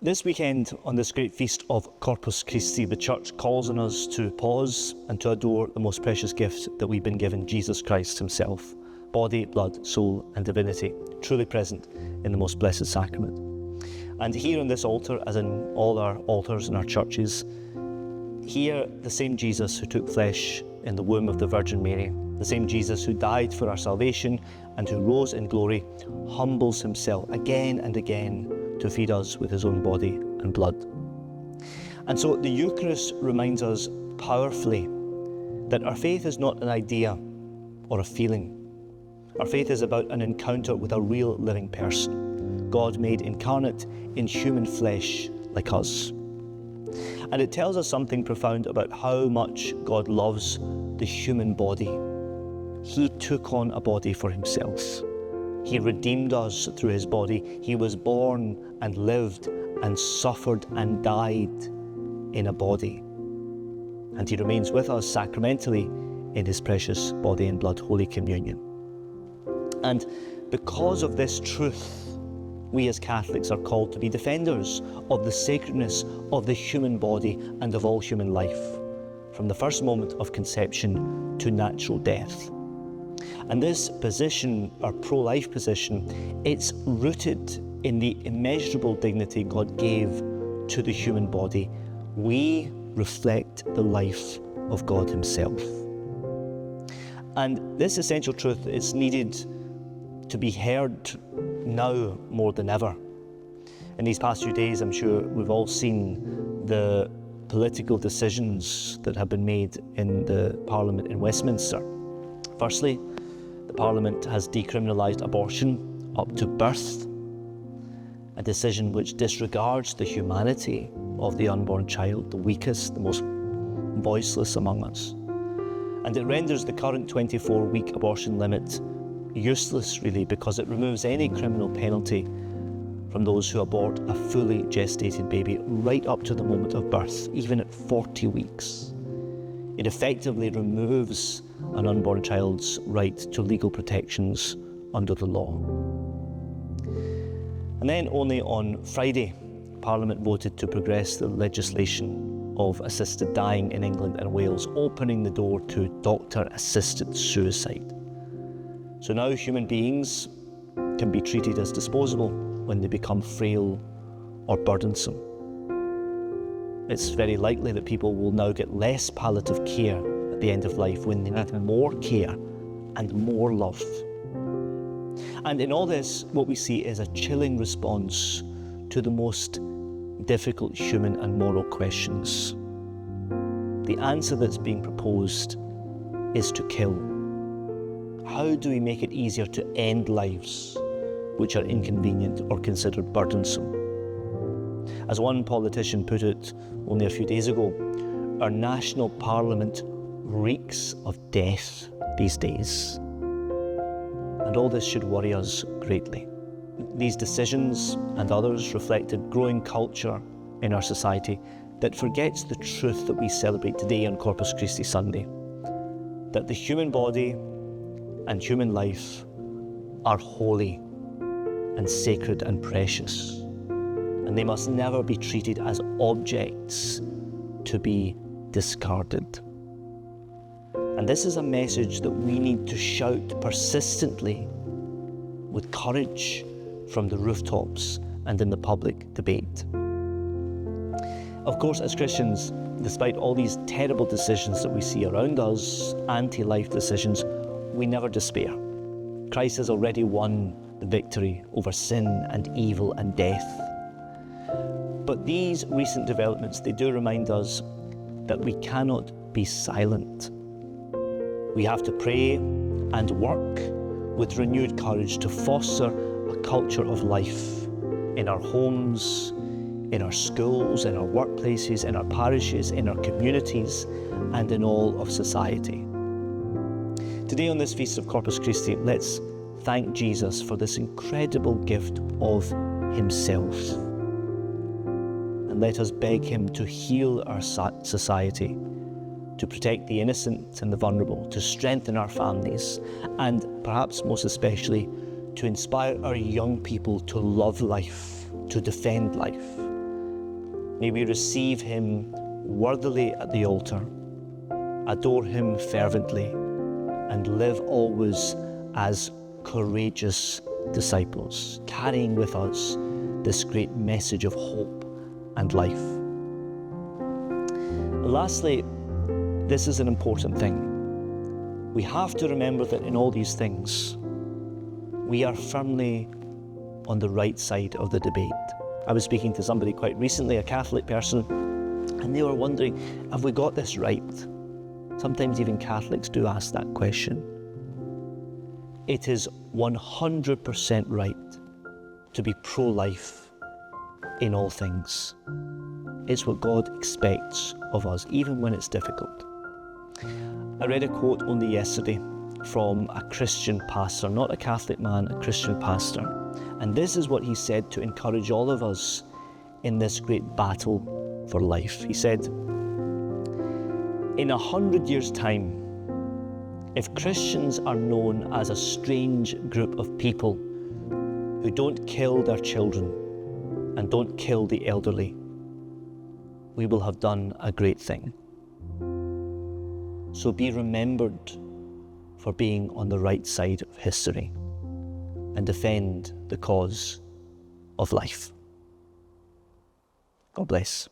This weekend, on this great feast of Corpus Christi, the Church calls on us to pause and to adore the most precious gift that we've been given, Jesus Christ himself, body, blood, soul and divinity, truly present in the most blessed sacrament. And here on this altar, as in all our altars in our churches, here the same Jesus who took flesh in the womb of the Virgin Mary, the same Jesus who died for our salvation and who rose in glory, humbles himself again and again to feed us with his own body and blood. And so the Eucharist reminds us powerfully that our faith is not an idea or a feeling. Our faith is about an encounter with a real living person, God made incarnate in human flesh like us. And it tells us something profound about how much God loves the human body. He took on a body for himself. He redeemed us through his body. He was born and lived and suffered and died in a body. And he remains with us sacramentally in his precious body and blood, Holy Communion. And because of this truth, we as Catholics are called to be defenders of the sacredness of the human body and of all human life, from the first moment of conception to natural death. And this position, our pro-life position, it's rooted in the immeasurable dignity God gave to the human body. We reflect the life of God himself. And this essential truth is needed to be heard now more than ever. In these past few days, I'm sure we've all seen the political decisions that have been made in the Parliament in Westminster. Firstly, the Parliament has decriminalised abortion up to birth, a decision which disregards the humanity of the unborn child, the weakest, the most voiceless among us. And it renders the current 24-week abortion limit useless, really, because it removes any criminal penalty from those who abort a fully gestated baby right up to the moment of birth, even at 40 weeks. It effectively removes an unborn child's right to legal protections under the law. And then only on Friday, Parliament voted to progress the legislation of assisted dying in England and Wales, opening the door to doctor-assisted suicide. So now human beings can be treated as disposable when they become frail or burdensome. It's very likely that people will now get less palliative care at the end of life when they need more care and more love. And in all this, what we see is a chilling response to the most difficult human and moral questions. The answer that's being proposed is to kill. How do we make it easier to end lives which are inconvenient or considered burdensome? As one politician put it only a few days ago, our national parliament reeks of death these days. And all this should worry us greatly. These decisions and others reflect a growing culture in our society that forgets the truth that we celebrate today on Corpus Christi Sunday, that the human body and human life are holy and sacred and precious, and they must never be treated as objects to be discarded. And this is a message that we need to shout persistently with courage from the rooftops and in the public debate. Of course, as Christians, despite all these terrible decisions that we see around us, anti-life decisions, we never despair. Christ has already won the victory over sin and evil and death. But these recent developments, they do remind us that we cannot be silent. We have to pray and work with renewed courage to foster a culture of life in our homes, in our schools, in our workplaces, in our parishes, in our communities, and in all of society. Today on this Feast of Corpus Christi, let's thank Jesus for this incredible gift of himself. And let us beg him to heal our society, to protect the innocent and the vulnerable, to strengthen our families, and perhaps most especially, to inspire our young people to love life, to defend life, May we receive him worthily at the altar, adore him fervently, and live always as courageous disciples, carrying with us this great message of hope and life. Lastly, this is an important thing. We have to remember that in all these things, we are firmly on the right side of the debate. I was speaking to somebody quite recently, a Catholic person, and they were wondering, have we got this right? Sometimes even Catholics do ask that question. It is 100% right to be pro-life in all things. It's what God expects of us, even when it's difficult. I read a quote only yesterday from a Christian pastor, not a Catholic man, a Christian pastor. And this is what he said to encourage all of us in this great battle for life. He said, in 100 years' time, if Christians are known as a strange group of people who don't kill their children and don't kill the elderly, we will have done a great thing. So be remembered for being on the right side of history and defend the cause of life. God bless.